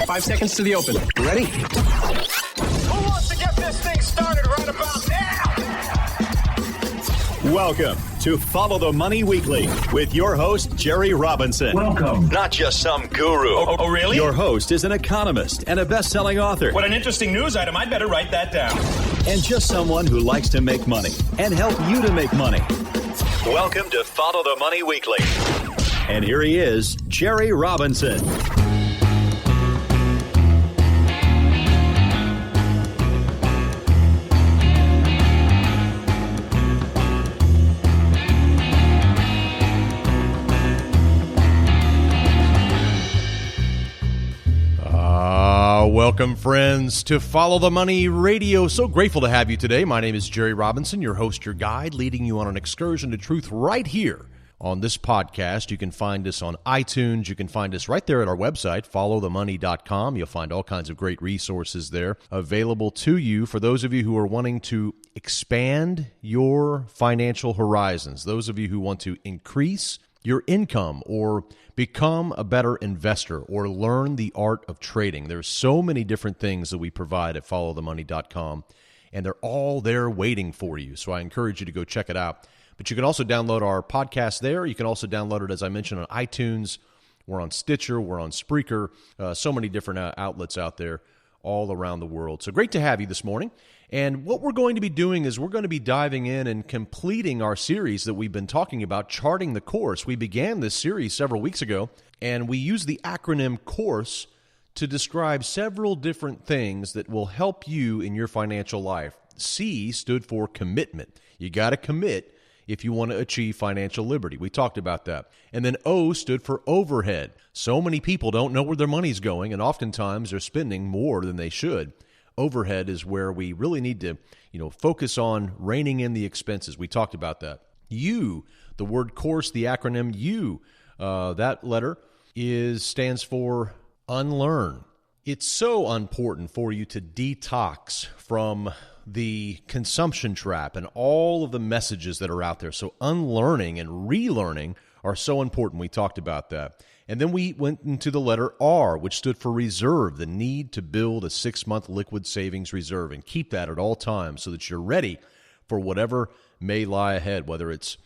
5 seconds to the open. Ready? Who wants to get this thing started right about now? Welcome to Follow the Money Weekly with your host, Jerry Robinson. Welcome. Not just some guru. Oh, really? Your host is an economist and a best-selling author. What an interesting news item. I'd better write that down. And just someone who likes to make money and help you to make money. Welcome to Follow the Money Weekly. And here he is, Jerry Robinson. Welcome, friends, to Follow the Money Radio. So grateful to have you today. My name is Jerry Robinson, your host, your guide, leading you on an excursion to truth right here on this podcast. You can find us on iTunes. You can find us right there at our website, followthemoney.com. You'll find all kinds of great resources there available to you for those of you who are wanting to expand your financial horizons, those of you who want to increase your income or become a better investor or learn the art of trading. There's so many different things that we provide at followthemoney.com, and they're all there waiting for you. So I encourage you to go check it out. But you can also download our podcast there. You can also download it, as I mentioned, on iTunes. We're on Stitcher. We're on Spreaker. So many different outlets out there all around the world. So great to have you this morning. And what we're going to be doing is we're going to be diving in and completing our series that we've been talking about, Charting the Course. We began this series several weeks ago, and we used the acronym COURSE to describe several different things that will help you in your financial life. C stood for commitment. You got to commit if you want to achieve financial liberty. We talked about that. And then O stood for overhead. So many people don't know where their money's going, and oftentimes they're spending more than they should. Overhead is where we really need to, focus on reining in the expenses. We talked about that. U, the word course, the acronym U, that letter stands for unlearn. It's so important for you to detox from the consumption trap and all of the messages that are out there. So unlearning and relearning are so important. We talked about that. And then we went into the letter R, which stood for reserve, the need to build a 6-month liquid savings reserve and keep that at all times so that you're ready for whatever may lie ahead, whether it's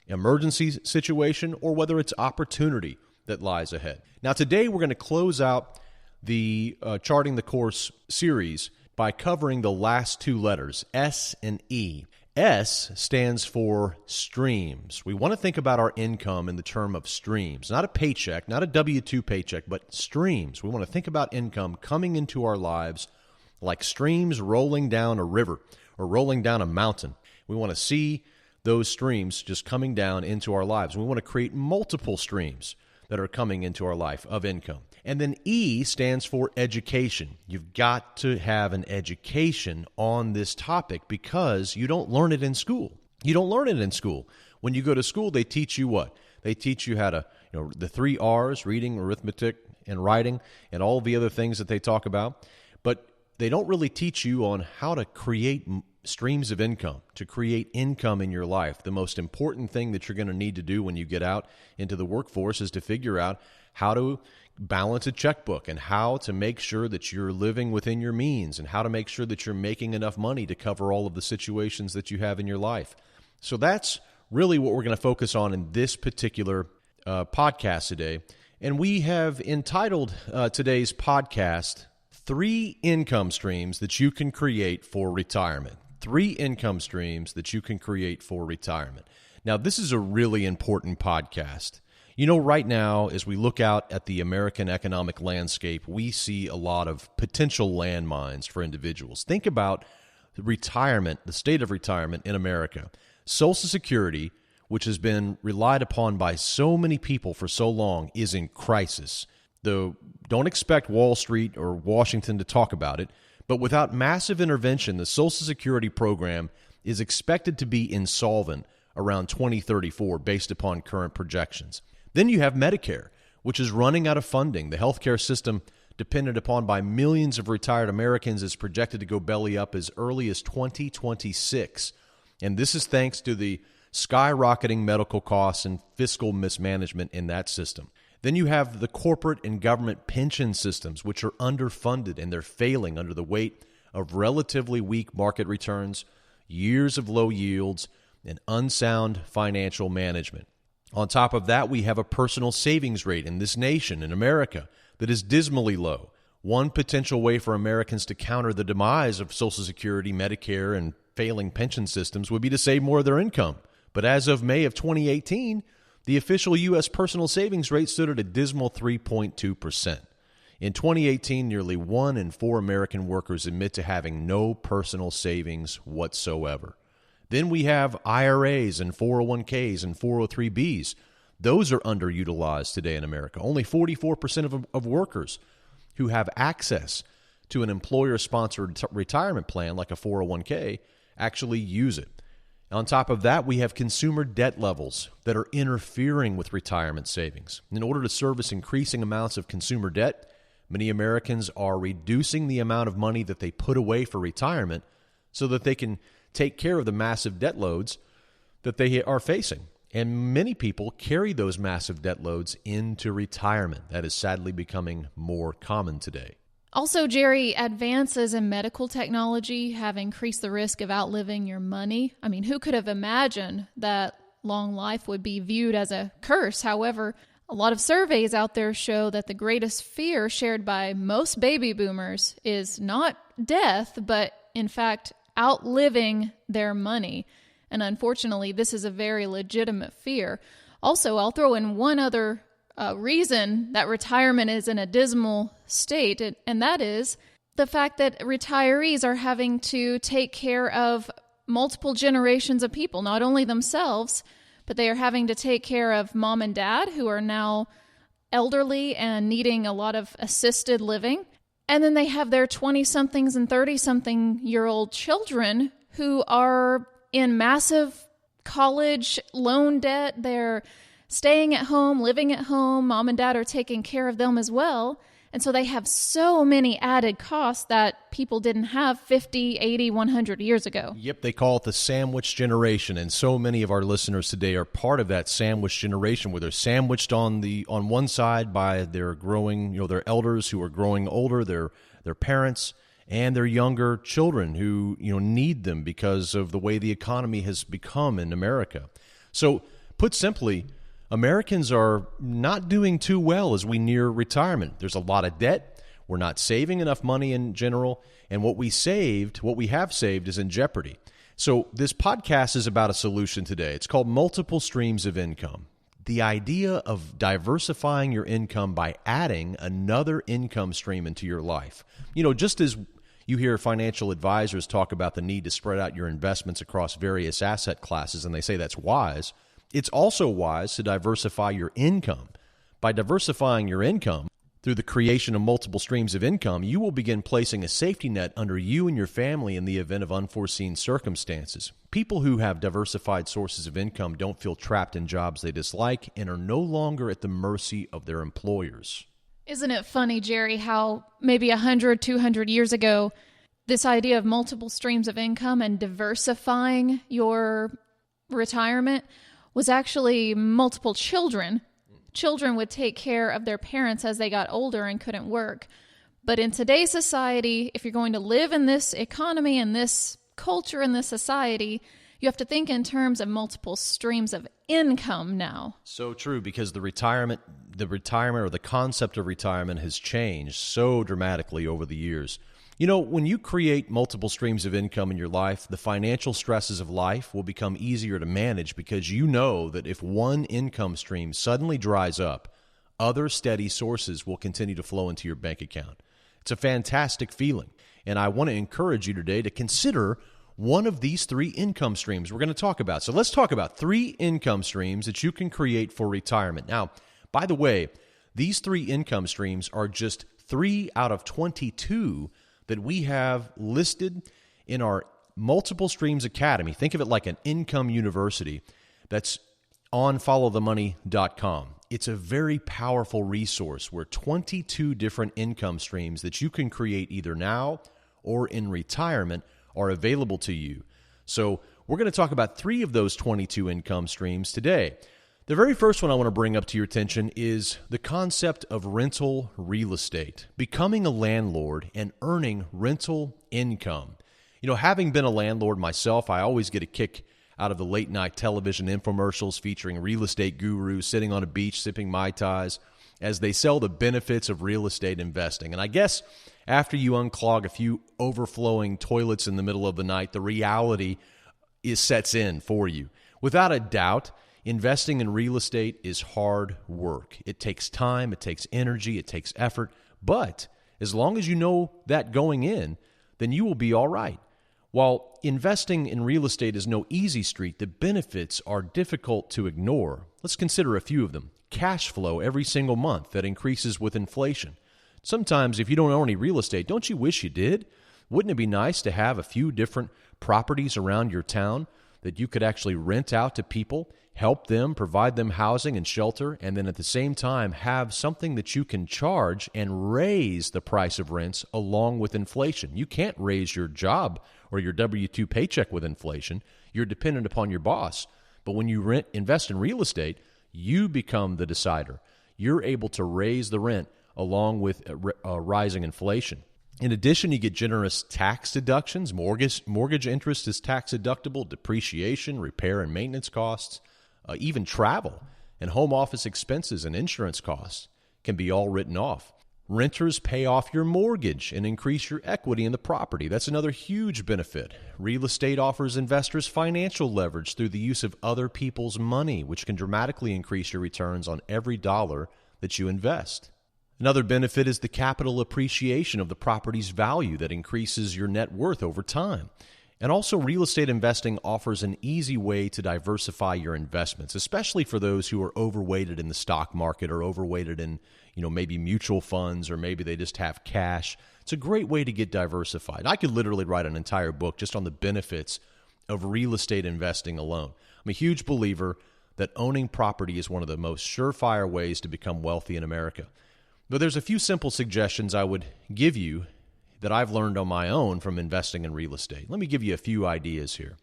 emergency situation or whether it's opportunity that lies ahead. Now, today we're going to close out the Charting the Course series by covering the last two letters, S and E. S stands for streams. We want to think about our income in the term of streams, not a paycheck, not a W-2 paycheck, but streams. We want to think about income coming into our lives like streams rolling down a river or rolling down a mountain. We want to see those streams just coming down into our lives. We want to create multiple streams that are coming into our life of income. And then E stands for education. You've got to have an education on this topic because you don't learn it in school. You don't learn it in school. When you go to school, they teach you what? They teach you how to, the 3 R's, reading, arithmetic, and writing, and all the other things that they talk about. But they don't really teach you on how to create streams of income, to create income in your life. The most important thing that you're going to need to do when you get out into the workforce is to figure out how to balance a checkbook and how to make sure that you're living within your means and how to make sure that you're making enough money to cover all of the situations that you have in your life. So that's really what we're going to focus on in this particular podcast today. And we have entitled today's podcast, 3 income streams that you can create for retirement. 3 income streams that you can create for retirement. Now, this is a really important podcast. Right now, as we look out at the American economic landscape, we see a lot of potential landmines for individuals. Think about retirement, the state of retirement in America. Social Security, which has been relied upon by so many people for so long, is in crisis. Don't expect Wall Street or Washington to talk about it, but without massive intervention, the Social Security program is expected to be insolvent around 2034 based upon current projections. Then you have Medicare, which is running out of funding. The healthcare system, dependent upon by millions of retired Americans, is projected to go belly up as early as 2026. And this is thanks to the skyrocketing medical costs and fiscal mismanagement in that system. Then you have the corporate and government pension systems, which are underfunded and they're failing under the weight of relatively weak market returns, years of low yields, and unsound financial management. On top of that, we have a personal savings rate in this nation, in America, that is dismally low. One potential way for Americans to counter the demise of Social Security, Medicare, and failing pension systems would be to save more of their income. But as of May of 2018, the official U.S. personal savings rate stood at a dismal 3.2%. In 2018, nearly 1 in 4 American workers admit to having no personal savings whatsoever. Then we have IRAs and 401ks and 403bs. Those are underutilized today in America. Only 44% of workers who have access to an employer-sponsored retirement plan like a 401k actually use it. On top of that, we have consumer debt levels that are interfering with retirement savings. In order to service increasing amounts of consumer debt, many Americans are reducing the amount of money that they put away for retirement so that they can take care of the massive debt loads that they are facing. And many people carry those massive debt loads into retirement. That is sadly becoming more common today. Also, Jerry, advances in medical technology have increased the risk of outliving your money. I mean, who could have imagined that long life would be viewed as a curse? However, a lot of surveys out there show that the greatest fear shared by most baby boomers is not death, but in fact, outliving their money. And unfortunately, this is a very legitimate fear. Also, I'll throw in one other reason that retirement is in a dismal state, and that is the fact that retirees are having to take care of multiple generations of people, not only themselves, but they are having to take care of mom and dad who are now elderly and needing a lot of assisted living. And then they have their 20-somethings and 30-something-year-old children who are in massive college loan debt. They're staying at home, living at home. Mom and dad are taking care of them as well. And so they have so many added costs that people didn't have 50, 80, 100 years ago. Yep, they call it the sandwich generation, and so many of our listeners today are part of that sandwich generation where they're sandwiched on one side by their growing, their elders who are growing older, their parents, and their younger children who, need them because of the way the economy has become in America. So, put simply, Americans are not doing too well as we near retirement. There's a lot of debt. We're not saving enough money in general. And what we have saved is in jeopardy. So this podcast is about a solution today. It's called multiple streams of income. The idea of diversifying your income by adding another income stream into your life. Just as you hear financial advisors talk about the need to spread out your investments across various asset classes, and they say that's wise, it's also wise to diversify your income. By diversifying your income through the creation of multiple streams of income, you will begin placing a safety net under you and your family in the event of unforeseen circumstances. People who have diversified sources of income don't feel trapped in jobs they dislike and are no longer at the mercy of their employers. Isn't it funny, Jerry, how maybe 100, 200 years ago, this idea of multiple streams of income and diversifying your retirement was actually multiple children. Children would take care of their parents as they got older and couldn't work. But in today's society, if you're going to live in this economy and this culture and this society, you have to think in terms of multiple streams of income now. So true, because the retirement or the concept of retirement has changed so dramatically over the years. When you create multiple streams of income in your life, the financial stresses of life will become easier to manage because you know that if one income stream suddenly dries up, other steady sources will continue to flow into your bank account. It's a fantastic feeling, and I want to encourage you today to consider one of these 3 income streams we're going to talk about. So let's talk about 3 income streams that you can create for retirement. Now, by the way, these 3 income streams are just 3 out of 22 that we have listed in our Multiple Streams Academy. Think of it like an income university that's on followthemoney.com. It's a very powerful resource where 22 different income streams that you can create either now or in retirement are available to you. So we're going to talk about 3 of those 22 income streams today. The very first one I want to bring up to your attention is the concept of rental real estate, becoming a landlord and earning rental income. You know, having been a landlord myself, I always get a kick out of the late night television infomercials featuring real estate gurus sitting on a beach sipping Mai Tais as they sell the benefits of real estate investing. And I guess after you unclog a few overflowing toilets in the middle of the night, the reality sets in for you. Without a doubt, investing in real estate is hard work. It takes time, it takes energy, it takes effort. But as long as you know that going in, then you will be all right. While investing in real estate is no easy street, the benefits are difficult to ignore. Let's consider a few of them. Cash flow every single month that increases with inflation. Sometimes if you don't own any real estate, don't you wish you did? Wouldn't it be nice to have a few different properties around your town that you could actually rent out to people, help them, provide them housing and shelter, and then at the same time have something that you can charge and raise the price of rents along with inflation? You can't raise your job or your W-2 paycheck with inflation. You're dependent upon your boss. But when you invest in real estate, you become the decider. You're able to raise the rent along with rising inflation. In addition, you get generous tax deductions. Mortgage interest is tax deductible, depreciation, repair and maintenance costs, even travel and home office expenses and insurance costs can be all written off. Renters pay off your mortgage and increase your equity in the property. That's another huge benefit. Real estate offers investors financial leverage through the use of other people's money, which can dramatically increase your returns on every dollar that you invest. Another benefit is the capital appreciation of the property's value that increases your net worth over time. And also, real estate investing offers an easy way to diversify your investments, especially for those who are overweighted in the stock market or overweighted in, maybe mutual funds, or maybe they just have cash. It's a great way to get diversified. I could literally write an entire book just on the benefits of real estate investing alone. I'm a huge believer that owning property is one of the most surefire ways to become wealthy in America. But there's a few simple suggestions I would give you that I've learned on my own from investing in real estate. Let me give you a few ideas here.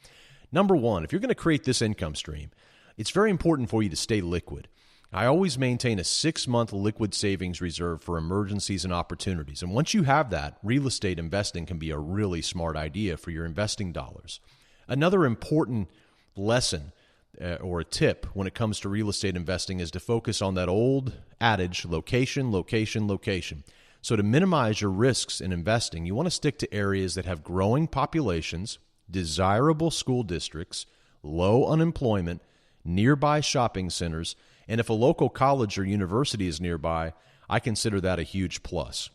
Number one, if you're going to create this income stream, it's very important for you to stay liquid. I always maintain a 6-month liquid savings reserve for emergencies and opportunities. And once you have that, real estate investing can be a really smart idea for your investing dollars. Another important lesson or a tip when it comes to real estate investing is to focus on that old adage, location, location, location. So to minimize your risks in investing, you want to stick to areas that have growing populations, desirable school districts, low unemployment, nearby shopping centers, and if a local college or university is nearby, I consider that a huge plus.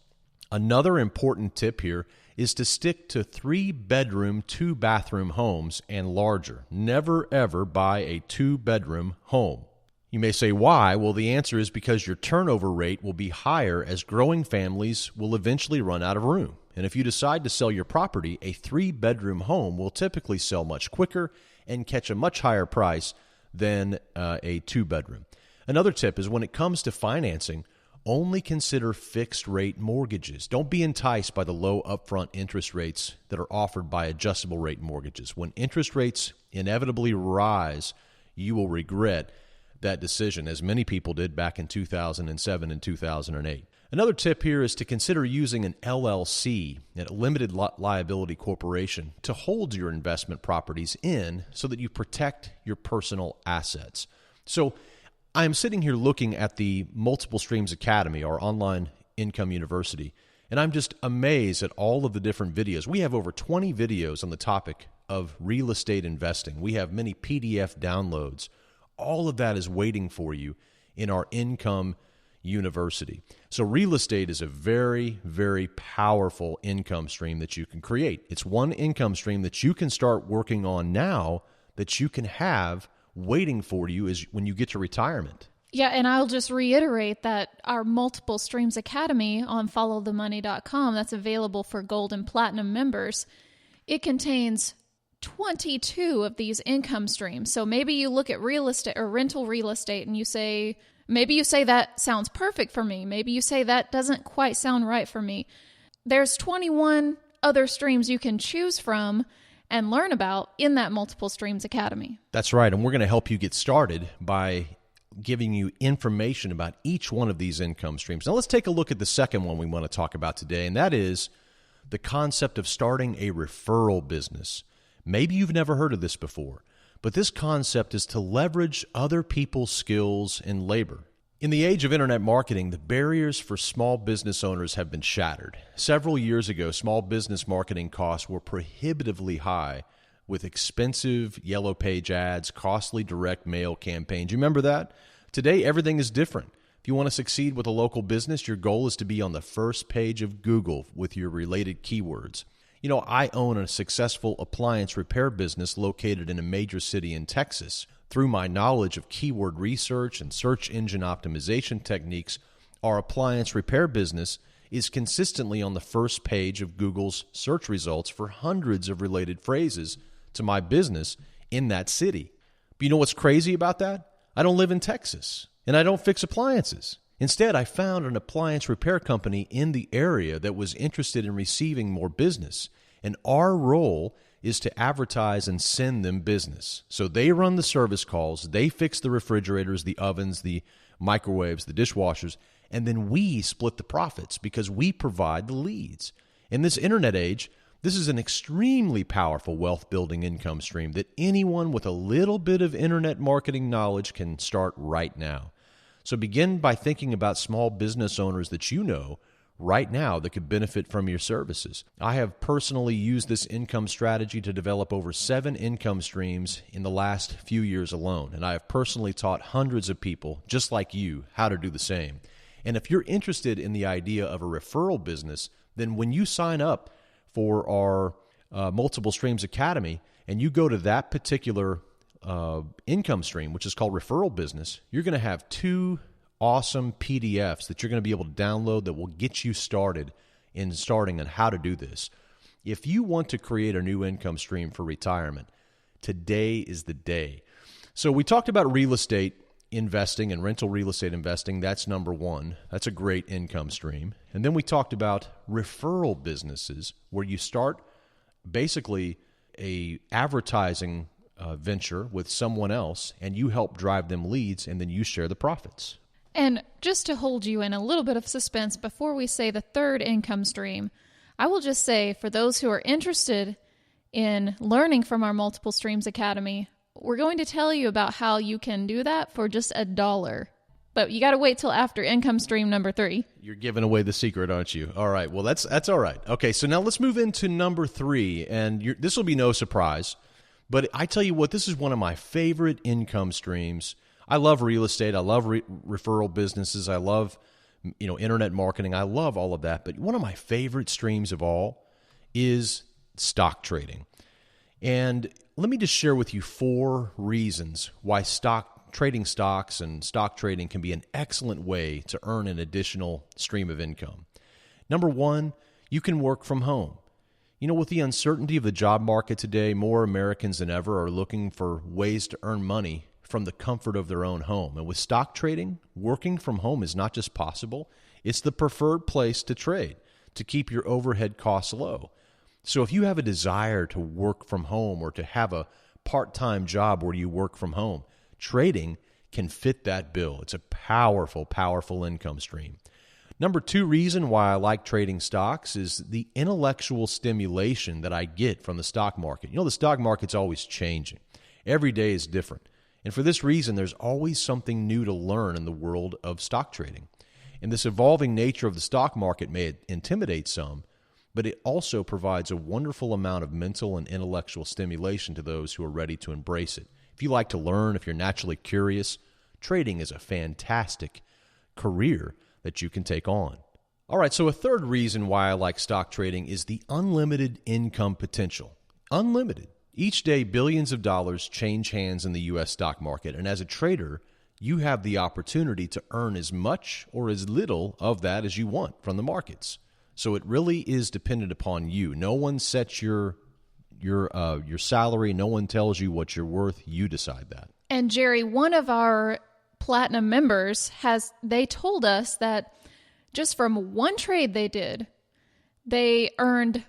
Another important tip here is to stick to 3-bedroom, 2-bathroom homes and larger. Never, ever buy a 2-bedroom home. You may say, why? Well, the answer is because your turnover rate will be higher as growing families will eventually run out of room. And if you decide to sell your property, a 3-bedroom home will typically sell much quicker and catch a much higher price than a 2-bedroom. Another tip is when it comes to financing, only consider fixed-rate mortgages. Don't be enticed by the low upfront interest rates that are offered by adjustable-rate mortgages. When interest rates inevitably rise, you will regret that decision, as many people did back in 2007 and 2008. Another tip here is to consider using an LLC, a limited liability corporation, to hold your investment properties in so that you protect your personal assets. So I'm sitting here looking at the Multiple Streams Academy, our online income university, and I'm just amazed at all of the different videos. We have over 20 videos on the topic of real estate investing. We have many PDF downloads. All of that is waiting for you in our income university. So real estate is a very, very powerful income stream that you can create. It's one income stream that you can start working on now that you can have waiting for you is when you get to retirement. Yeah, and I'll just reiterate that our Multiple Streams Academy on followthemoney.com, that's available for gold and platinum members, it contains 22 of these income streams. So maybe you look at real estate or rental real estate and you say, maybe you say that sounds perfect for me. Maybe you say that doesn't quite sound right for me. There's 21 other streams you can choose from and learn about in that Multiple Streams Academy. That's right, and we're going to help you get started by giving you information about each one of these income streams. Now let's take a look at the second one we want to talk about today, and that is the concept of starting a referral business. Maybe you've never heard of this before, but this concept is to leverage other people's skills and labor. In the age of internet marketing, the barriers for small business owners have been shattered. Several years ago, small business marketing costs were prohibitively high with expensive yellow page ads, costly direct mail campaigns. You remember that? Today, everything is different. If you want to succeed with a local business, your goal is to be on the first page of Google with your related keywords. You know, I own a successful appliance repair business located in a major city in Texas. Through my knowledge of keyword research and search engine optimization techniques, our appliance repair business is consistently on the first page of Google's search results for hundreds of related phrases to my business in that city. But you know what's crazy about that? I don't live in Texas, and I don't fix appliances. Instead, I found an appliance repair company in the area that was interested in receiving more business, and our role is to advertise and send them business. So they run the service calls, they fix the refrigerators, the ovens, the microwaves, the dishwashers, and then we split the profits because we provide the leads. In this internet age, this is an extremely powerful wealth-building income stream that anyone with a little bit of internet marketing knowledge can start right now. So begin by thinking about small business owners that you know right now that could benefit from your services. I have personally used this income strategy to develop over 7 income streams in the last few years alone, and I have personally taught hundreds of people just like you how to do the same. And if you're interested in the idea of a referral business, then when you sign up for our Multiple Streams Academy and you go to that particular income stream, which is called referral business, you're going to have 2 awesome PDFs that you're going to be able to download that will get you started on how to do this. If you want to create a new income stream for retirement, today is the day. So we talked about real estate investing and rental real estate investing. That's number 1. That's a great income stream. And then we talked about referral businesses where you start basically a advertising venture with someone else and you help drive them leads and then you share the profits. And just to hold you in a little bit of suspense before we say the third income stream, I will just say for those who are interested in learning from our Multiple Streams Academy, we're going to tell you about how you can do that for just $1. But you got to wait till after income stream number 3. You're giving away the secret, aren't you? All right. Well, that's all right. Okay, so now let's move into number 3, and this will be no surprise. But I tell you what, this is one of my favorite income streams. I love real estate. I love referral businesses. I love, internet marketing. I love all of that. But one of my favorite streams of all is stock trading. And let me just share with you 4 reasons why trading stocks and stock trading can be an excellent way to earn an additional stream of income. Number 1, you can work from home. You know, with the uncertainty of the job market today, more Americans than ever are looking for ways to earn money from the comfort of their own home. And with stock trading, working from home is not just possible, it's the preferred place to trade to keep your overhead costs low. So if you have a desire to work from home or to have a part-time job where you work from home, trading can fit that bill. It's a powerful, powerful income stream. Number 2 reason why I like trading stocks is the intellectual stimulation that I get from the stock market. You know, the stock market's always changing. Every day is different. And for this reason, there's always something new to learn in the world of stock trading. And this evolving nature of the stock market may intimidate some, but it also provides a wonderful amount of mental and intellectual stimulation to those who are ready to embrace it. If you like to learn, if you're naturally curious, trading is a fantastic career that you can take on. All right, so a third reason why I like stock trading is the unlimited income potential. Unlimited. Each day, billions of dollars change hands in the U.S. stock market, and as a trader, you have the opportunity to earn as much or as little of that as you want from the markets. So it really is dependent upon you. No one sets your salary. No one tells you what you're worth. You decide that. And Jerry, one of our Platinum members they told us that just from one trade they did, they earned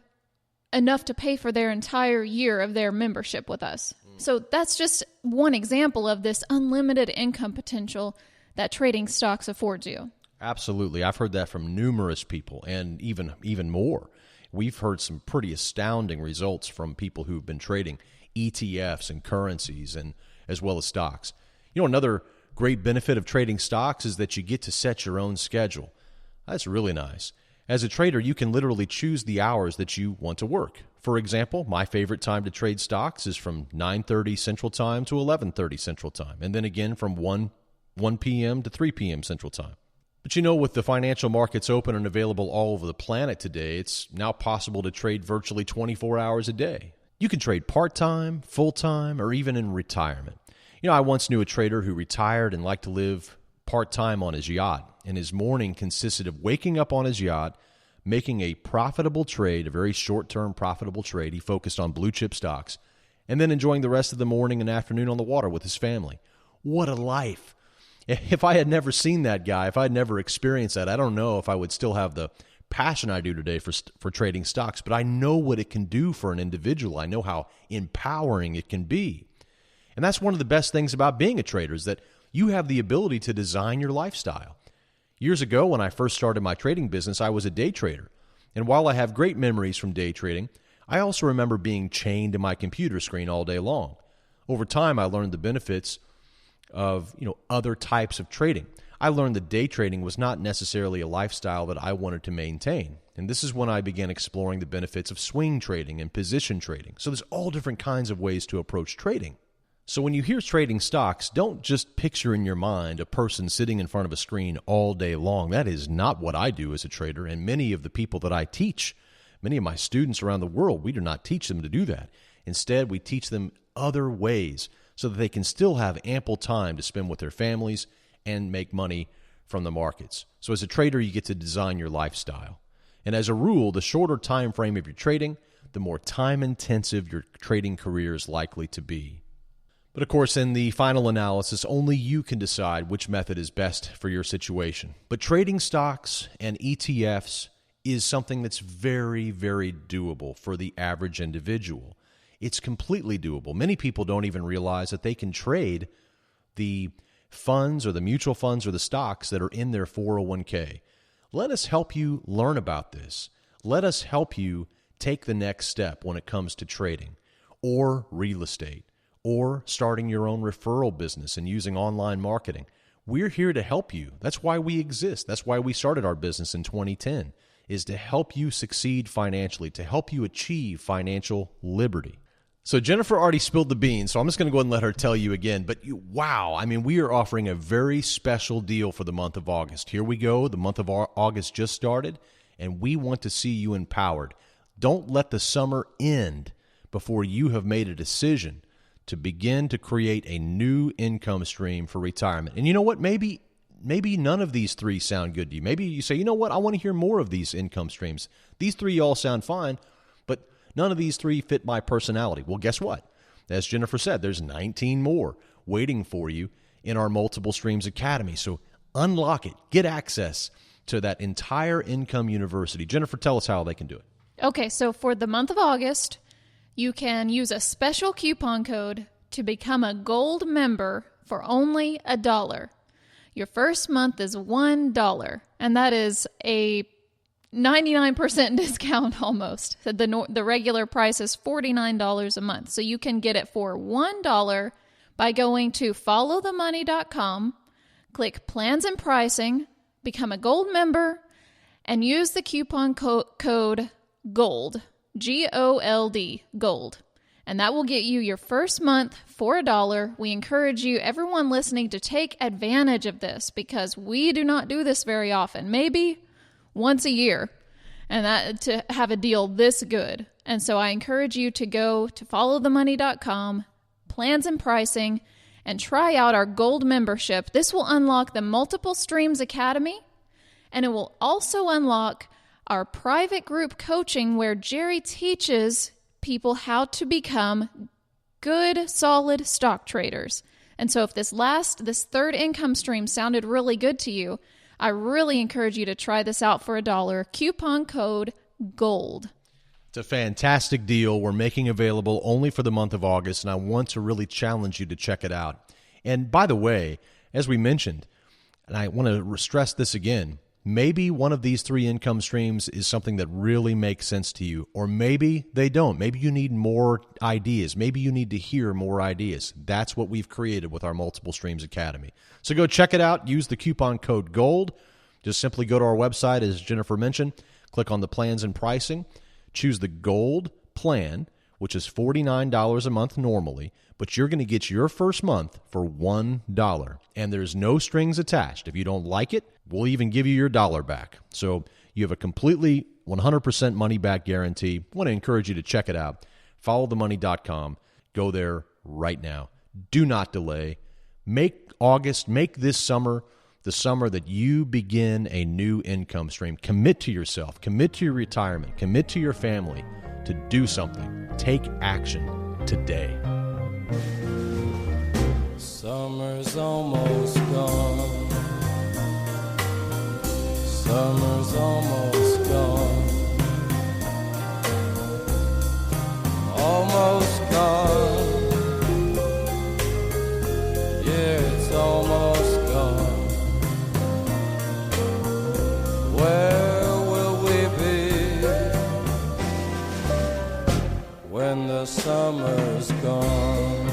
enough to pay for their entire year of their membership with us. So that's just one example of this unlimited income potential that trading stocks affords you. Absolutely. I've heard that from numerous people, and even more. We've heard some pretty astounding results from people who've been trading ETFs and currencies, and as well as stocks. You know, another great benefit of trading stocks is that you get to set your own schedule. That's really nice. As a trader, you can literally choose the hours that you want to work. For example, my favorite time to trade stocks is from 9:30 Central Time to 11:30 Central Time, and then again from 1 p.m. to 3 p.m. Central Time. But you know, with the financial markets open and available all over the planet today, it's now possible to trade virtually 24 hours a day. You can trade part-time, full-time, or even in retirement. You know, I once knew a trader who retired and liked to live part-time on his yacht, and his morning consisted of waking up on his yacht, making a profitable trade, a very short-term profitable trade. He focused on blue-chip stocks, and then enjoying the rest of the morning and afternoon on the water with his family. What a life! If I had never seen that guy, if I had never experienced that, I don't know if I would still have the passion I do today for trading stocks, but I know what it can do for an individual. I know how empowering it can be. And that's one of the best things about being a trader, is that you have the ability to design your lifestyle. Years ago, when I first started my trading business, I was a day trader. And while I have great memories from day trading, I also remember being chained to my computer screen all day long. Over time, I learned the benefits of, other types of trading. I learned that day trading was not necessarily a lifestyle that I wanted to maintain. And this is when I began exploring the benefits of swing trading and position trading. So there's all different kinds of ways to approach trading. So when you hear trading stocks, don't just picture in your mind a person sitting in front of a screen all day long. That is not what I do as a trader, and many of the people that I teach, many of my students around the world, we do not teach them to do that. Instead, we teach them other ways so that they can still have ample time to spend with their families and make money from the markets. So as a trader, you get to design your lifestyle. And as a rule, the shorter time frame of your trading, the more time-intensive your trading career is likely to be. But of course, in the final analysis, only you can decide which method is best for your situation. But trading stocks and ETFs is something that's very, very doable for the average individual. It's completely doable. Many people don't even realize that they can trade the funds or the mutual funds or the stocks that are in their 401k. Let us help you learn about this. Let us help you take the next step when it comes to trading or real estate, or starting your own referral business and using online marketing. We're here to help you. That's why we exist. That's why we started our business in 2010, is to help you succeed financially, to help you achieve financial liberty. So Jennifer already spilled the beans, so I'm just going to go ahead and let her tell you again. But wow, we are offering a very special deal for the month of August. Here we go. The month of August just started, and we want to see you empowered. Don't let the summer end before you have made a decision to begin to create a new income stream for retirement. And you know what? Maybe none of these three sound good to you. Maybe you say, you know what? I want to hear more of these income streams. These three all sound fine, but none of these three fit my personality. Well, guess what? As Jennifer said, there's 19 more waiting for you in our Multiple Streams Academy. So unlock it. Get access to that entire income university. Jennifer, tell us how they can do it. Okay, so for the month of August, you can use a special coupon code to become a gold member for only $1. Your first month is $1, and that is a 99% discount almost. The regular price is $49 a month. So you can get it for $1 by going to followthemoney.com, click plans and pricing, become a gold member, and use the coupon code GOLD. GOLD, gold. And that will get you your first month for $1. We encourage you, everyone listening, to take advantage of this because we do not do this very often. Maybe once a year, and that to have a deal this good. And so I encourage you to go to followthemoney.com, plans and pricing, and try out our gold membership. This will unlock the Multiple Streams Academy, and it will also unlock our private group coaching where Jerry teaches people how to become good, solid stock traders. And so if this third income stream sounded really good to you, I really encourage you to try this out for $1. Coupon code GOLD. It's a fantastic deal we're making available only for the month of August, and I want to really challenge you to check it out. And by the way, as we mentioned, and I want to stress this again, maybe one of these 3 income streams is something that really makes sense to you, or maybe they don't. Maybe you need more ideas. Maybe you need to hear more ideas. That's what we've created with our Multiple Streams Academy. So go check it out. Use the coupon code GOLD. Just simply go to our website, as Jennifer mentioned, click on the plans and pricing, choose the Gold plan, which is $49 a month normally, but you're going to get your first month for $1, and there's no strings attached. If you don't like it, we'll even give you your dollar back. So you have a completely 100% money-back guarantee. I want to encourage you to check it out. Followthemoney.com. Go there right now. Do not delay. Make this summer the summer that you begin a new income stream. Commit to yourself. Commit to your retirement. Commit to your family to do something. Take action today. Summer's almost gone. Summer's almost gone. Almost gone. Yeah, it's almost gone. Where will we be when the summer's gone?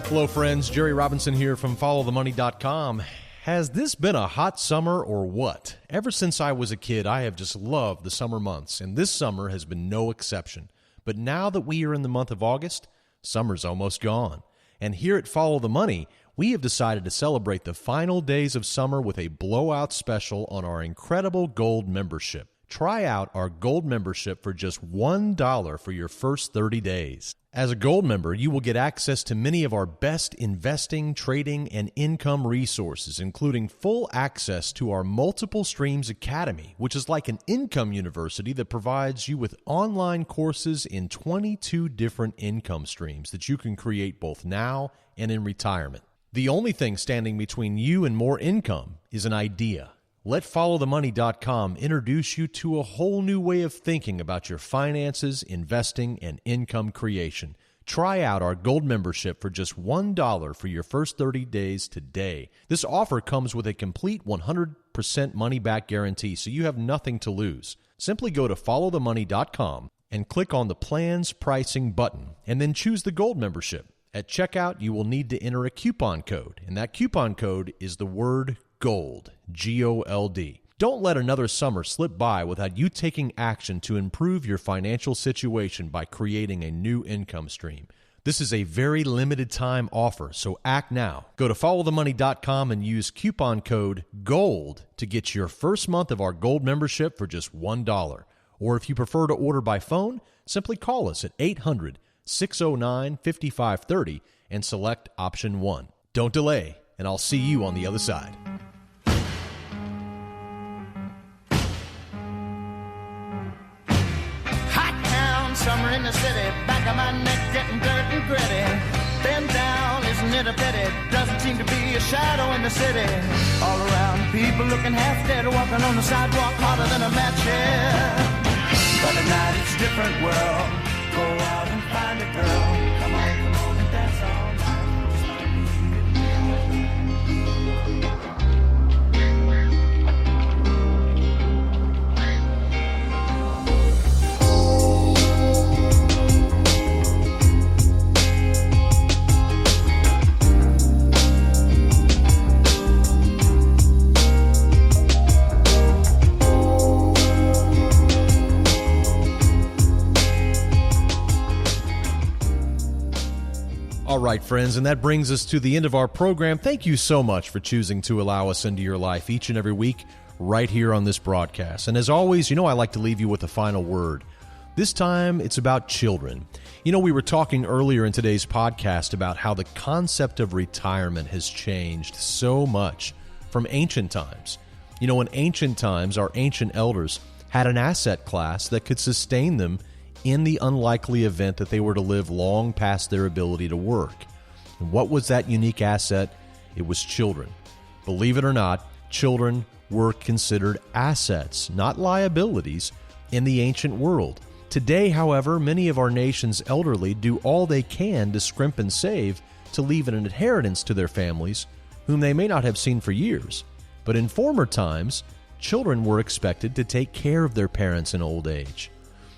Hello, friends. Jerry Robinson here from followthemoney.com. Has this been a hot summer or what? Ever since I was a kid, I have just loved the summer months, and this summer has been no exception. But now that we are in the month of August, summer's almost gone. And here at Follow the Money, we have decided to celebrate the final days of summer with a blowout special on our incredible Gold membership. Try out our Gold membership for just $1 for your first 30 days. As a Gold member, you will get access to many of our best investing, trading, and income resources, including full access to our Multiple Streams Academy, which is like an income university that provides you with online courses in 22 different income streams that you can create both now and in retirement. The only thing standing between you and more income is an idea. Let followthemoney.com introduce you to a whole new way of thinking about your finances, investing, and income creation. Try out our Gold membership for just $1 for your first 30 days today. This offer comes with a complete 100% money-back guarantee, so you have nothing to lose. Simply go to followthemoney.com and click on the Plans Pricing button, and then choose the Gold membership. At checkout, you will need to enter a coupon code, and that coupon code is the word GOLD, G-O-L-D. Don't let another summer slip by without you taking action to improve your financial situation by creating a new income stream. This is a very limited time offer, so act now. Go to followthemoney.com and use coupon code GOLD to get your first month of our Gold membership for just $1. Or if you prefer to order by phone, simply call us at 800-609-5530 and select option 1. Don't delay, and I'll see you on the other side. Summer in the city, back of my neck getting dirt and gritty. Bend down, isn't it a pity? Doesn't seem to be a shadow in the city. All around, people looking half dead, walking on the sidewalk harder than a match here. But at night it's a different world. Go out and find a girl. Come on and dance all All right, friends, and that brings us to the end of our program. Thank you so much for choosing to allow us into your life each and every week right here on this broadcast. And as always, I like to leave you with a final word. This time, it's about children. We were talking earlier in today's podcast about how the concept of retirement has changed so much from ancient times. In ancient times, our ancient elders had an asset class that could sustain them in the unlikely event that they were to live long past their ability to work. And what was that unique asset? It was children. Believe it or not, children were considered assets, not liabilities, in the ancient world. Today, however, many of our nation's elderly do all they can to scrimp and save to leave an inheritance to their families, whom they may not have seen for years. But in former times, children were expected to take care of their parents in old age.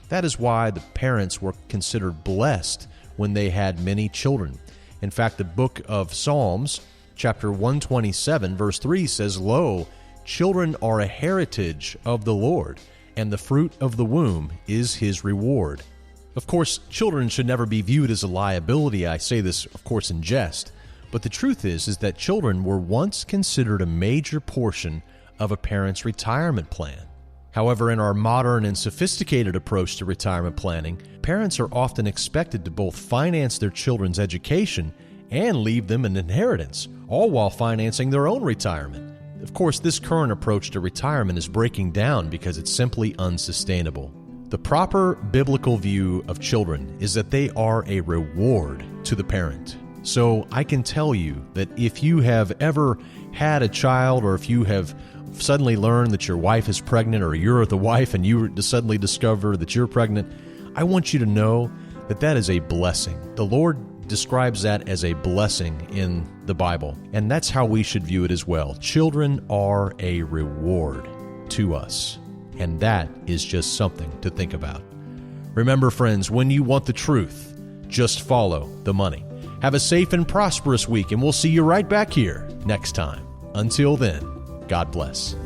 That is why the parents were considered blessed when they had many children. In fact, the book of Psalms, chapter 127, verse 3 says, "Lo, children are a heritage of the Lord, and the fruit of the womb is his reward." Of course, children should never be viewed as a liability. I say this, of course, in jest. But the truth is that children were once considered a major portion of a parent's retirement plan. However, in our modern and sophisticated approach to retirement planning, parents are often expected to both finance their children's education and leave them an inheritance, all while financing their own retirement. Of course, this current approach to retirement is breaking down because it's simply unsustainable. The proper biblical view of children is that they are a reward to the parent. So I can tell you that if you have ever had a child, or if you have suddenly learned that your wife is pregnant, or you're the wife and you suddenly discover that you're pregnant, I want you to know that that is a blessing. The Lord describes that as a blessing in the Bible, and that's how we should view it as well. Children are a reward to us, and that is just something to think about. Remember, friends, when you want the truth, just follow the money. Have a safe and prosperous week, and we'll see you right back here next time. Until then, God bless.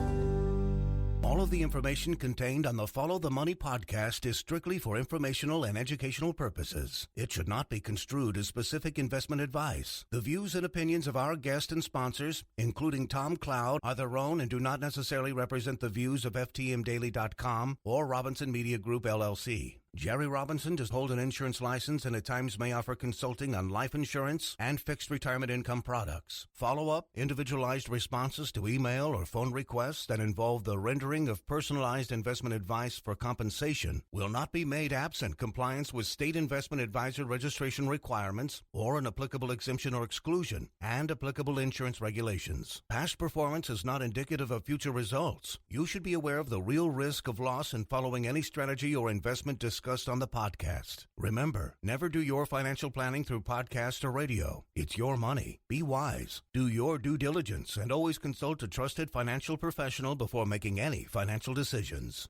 All of the information contained on the Follow the Money podcast is strictly for informational and educational purposes. It should not be construed as specific investment advice. The views and opinions of our guests and sponsors, including Tom Cloud, are their own and do not necessarily represent the views of FTMDaily.com or Robinson Media Group, LLC. Jerry Robinson does hold an insurance license and at times may offer consulting on life insurance and fixed retirement income products. Follow-up, individualized responses to email or phone requests that involve the rendering of personalized investment advice for compensation will not be made absent compliance with state investment advisor registration requirements or an applicable exemption or exclusion and applicable insurance regulations. Past performance is not indicative of future results. You should be aware of the real risk of loss in following any strategy or investment discussion on the podcast. Remember, never do your financial planning through podcast or radio. It's your money. Be wise. Do your due diligence and always consult a trusted financial professional before making any financial decisions.